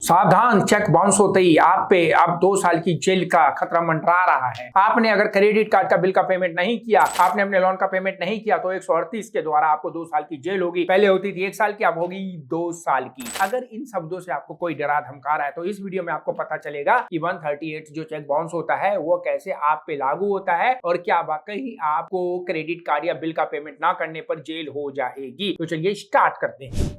सावधान, cheque bounce होते ही आप पे अब 2 साल की जेल का खतरा मंडरा रहा है। आपने अगर क्रेडिट कार्ड का बिल का पेमेंट नहीं किया, आपने अपने लोन का पेमेंट नहीं किया तो 138 के द्वारा आपको 2 साल की जेल होगी। पहले होती थी 1 साल की, अब होगी 2 साल की। अगर इन शब्दों से आपको कोई डरा धमका रहा है तो इस वीडियो में आपको पता चलेगा कि 138 जो चेक बाउंस होता है वो कैसे आप पे लागू होता है और क्या वाकई आपको क्रेडिट कार्ड या बिल का पेमेंट ना करने पर जेल हो जाएगी। तो चलिए स्टार्ट करते हैं।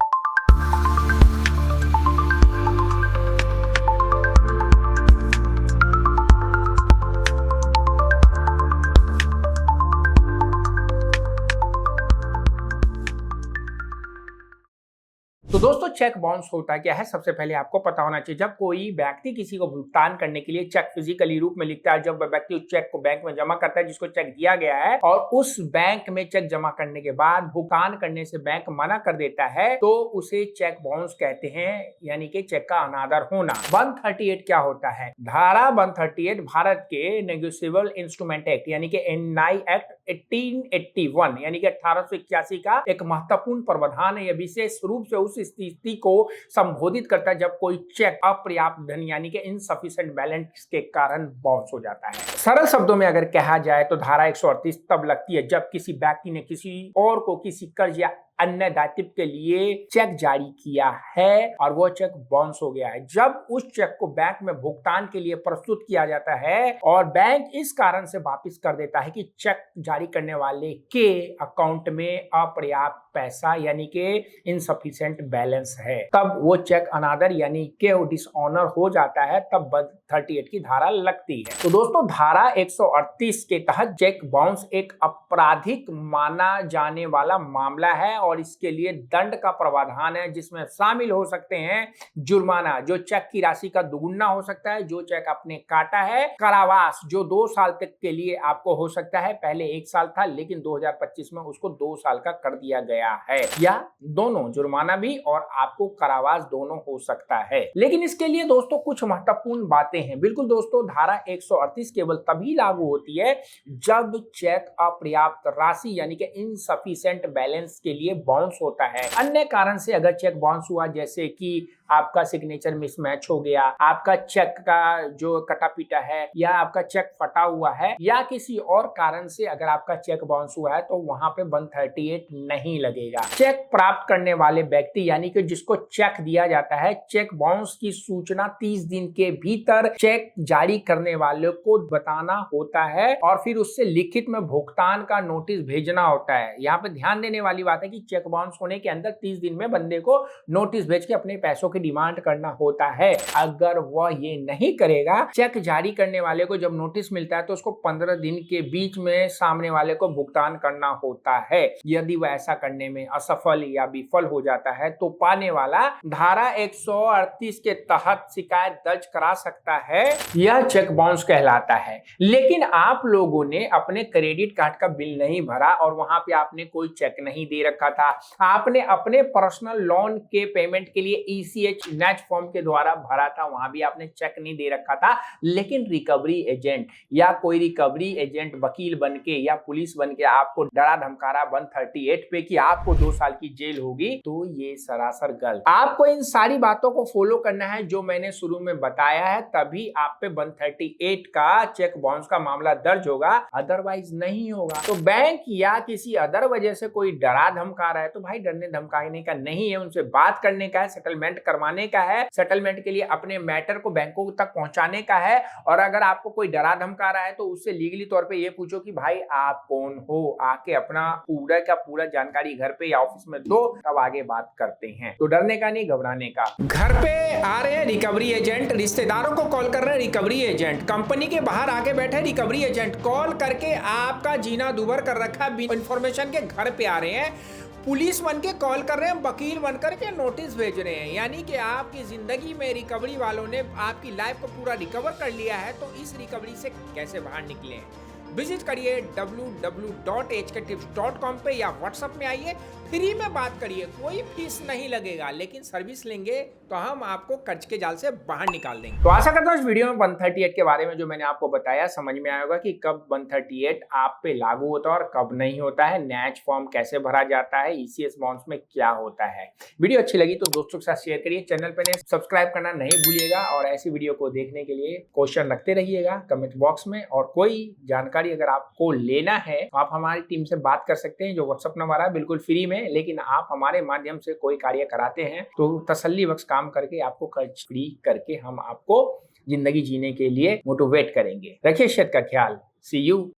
तो दोस्तों चेक बाउंस होता क्या है, सबसे पहले आपको पता होना चाहिए। जब कोई व्यक्ति किसी को भुगतान करने के लिए चेक फिजिकली रूप में लिखता है, जब वह व्यक्ति उस चेक को बैंक में जमा करता है जिसको चेक दिया गया है, और उस बैंक में चेक जमा करने के बाद भुगतान करने से बैंक मना कर देता है तो उसे चेक बाउंस कहते हैं, यानी कि चेक का अनादर होना। 138 क्या होता है? धारा 138 भारत के नेगोशिएबल इंस्ट्रूमेंट एक्ट यानी कि एनआई एक्ट 1881 यानी कि 1881 का एक महत्वपूर्ण प्रावधान है। यह विशेष रूप से उस स्थिति को संबोधित करता है जब कोई चेक अपर्याप्त धन यानी कि इनसफिशिएंट बैलेंस के कारण बाउंस हो जाता है। सरल शब्दों में अगर कहा जाए तो धारा 138 तब लगती है जब किसी व्यक्ति ने किसी और को किसी कर्ज या अन्य दायित्व के लिए चेक जारी किया है और वो चेक बाउंस हो गया है। जब उस चेक को बैंक में भुगतान के लिए प्रस्तुत किया जाता है और बैंक इस कारण से वापस कर देता है कि चेक जारी करने वाले के अकाउंट में अपर्याप्त पैसा यानी कि इनसफिशिएंट बैलेंस है, तब वो चेक अनादर यानी कि डिसऑनर हो जाता है, तब 138 की धारा लगती है। तो दोस्तों धारा 138 के तहत चेक बाउंस एक आपराधिक माना जाने वाला मामला है और इसके लिए दंड का प्रावधान है जिसमें शामिल हो सकते हैं जुर्माना जो चेक की राशि का दुगुना हो सकता है, जो चेक आपने काटा है, कारावास जो 2 साल तक के लिए आपको हो सकता है, पहले 1 साल था लेकिन 2025 में उसको 2 साल का कर दिया गया है, या दोनों जुर्माना भी और आपको कारावास दोनों हो सकता है। लेकिन इसके लिए दोस्तों कुछ महत्वपूर्ण बातें हैं। बिल्कुल दोस्तों, धारा 138 केवल तभी लागू होती है जब चेक अपर्याप्त राशि यानी कि इनसफिशिएंट बैलेंस के लिए बाउंस होता है। अन्य कारण से अगर चेक बाउंस हुआ, जैसे कि आपका सिग्नेचर मिसमैच हो गया, आपका चेक का जो कटा पीटा है, या आपका चेक फटा हुआ है, या किसी और कारण से अगर आपका चेक बाउंस हुआ है तो वहां पे 138 नहीं लगेगा। चेक प्राप्त करने वाले व्यक्ति यानी कि जिसको चेक दिया जाता है, चेक बाउंस की सूचना 30 दिन के भीतर चेक जारी करने वाले को बताना होता है और फिर उससे लिखित में भुगतान का नोटिस भेजना होता है। यहाँ पे ध्यान देने वाली बात है कि चेक बाउंस होने के अंदर 30 दिन में बंदे को नोटिस भेज के अपने पैसों की डिमांड करना होता है। अगर वह ये नहीं करेगा, चेक जारी करने वाले को जब नोटिस मिलता है तो उसको 15 दिन के बीच में सामने वाले को भुगतान करना होता है। यदि वह ऐसा करने में असफल या विफल हो जाता है तो पाने वाला धारा 138 के तहत शिकायत दर्ज करा सकता है। यह चेक बाउंस कहलाता है। लेकिन आप लोगों ने अपने क्रेडिट कार्ड का बिल नहीं भरा और वहां पे आपने कोई चेक नहीं दे रखा था, आपने अपने पर्सनल लोन के पेमेंट के लिए ECH नेच फॉर्म के द्वारा भरा था, वहां भी आपने चेक नहीं दे रखा था, लेकिन रिकवरी एजेंट या कोई रिकवरी एजेंट वकील बनके या पुलिस बनके आपको डरा धमकारा 138 पे कि आपको 2 साल की जेल होगी, तो ये सरासर गलत। आपको इन सारी बातों को फॉलो करना है जो मैंने शुरू में बताया है, तभी आप पे 138 का चेक बाउंस का मामला दर्ज होगा, अदरवाइज नहीं होगा। तो बैंक या किसी अदर वजह से कोई डरा धमका रहा है तो भाई डरने धमकाने का नहीं है, उनसे बात करने का है, सेटलमेंट करवाने का है, सेटलमेंट के लिए अपने मैटर को बैंकों तक पहुंचाने का है। और अगर आपको कोई डरा धमका रहा है तो उससे लीगली तौर पे ये पूछो कि भाई आप कौन हो, आके अपना पूरा का पूरा जानकारी घर पे या ऑफिस में दो, तब आगे बात करते हैं। तो डरने का नहीं, घबराने का। घर पे आ रहे हैं रिकवरी एजेंट, रिश्तेदारों को कॉल कर रहे हैं रिकवरी एजेंट, कंपनी के बाहर आके बैठे रिकवरी एजेंट, कॉल करके आपका जीना दुभर कर रखा इंफॉर्मेशन के घर पे आ रहे हैं, पुलिस बन के कॉल कर रहे हैं, वकील बनकर के नोटिस भेज रहे हैं, यानी कि आपकी जिंदगी में रिकवरी वालों ने आपकी लाइफ को पूरा रिकवर कर लिया है। तो इस रिकवरी से कैसे बाहर निकले? विजिट करिए www.hktips.com पे या व्हाट्सएप में आइए, फ्री में बात करिए, कोई फीस नहीं लगेगा, लेकिन सर्विस लेंगे तो हम आपको कर्ज के जाल से बाहर निकाल देंगे। तो आशा करता हूँ इस वीडियो में 138 के बारे में जो मैंने आपको बताया समझ में आया होगा कि कब 138 आप पे लागू होता है और कब नहीं होता है, नैच फॉर्म कैसे भरा जाता है, ईसीएस बॉन्ड्स में क्या होता है। वीडियो अच्छी लगी तो दोस्तों के साथ शेयर करिए, चैनल पे सब्सक्राइब करना नहीं भूलिएगा और ऐसी वीडियो को देखने के लिए क्वेश्चन रखते रहिएगा कमेंट बॉक्स में। और कोई जानकारी अगर आपको लेना है तो आप हमारी टीम से बात कर सकते हैं, जो व्हाट्सएप नंबर है बिल्कुल फ्री में, लेकिन आप हमारे माध्यम से कोई कार्य कराते हैं तो तसल्ली बख्श काम करके आपको कर्ज फ्री करके हम आपको जिंदगी जीने के लिए मोटिवेट करेंगे। रखिए सेहत का ख्याल। सी यू।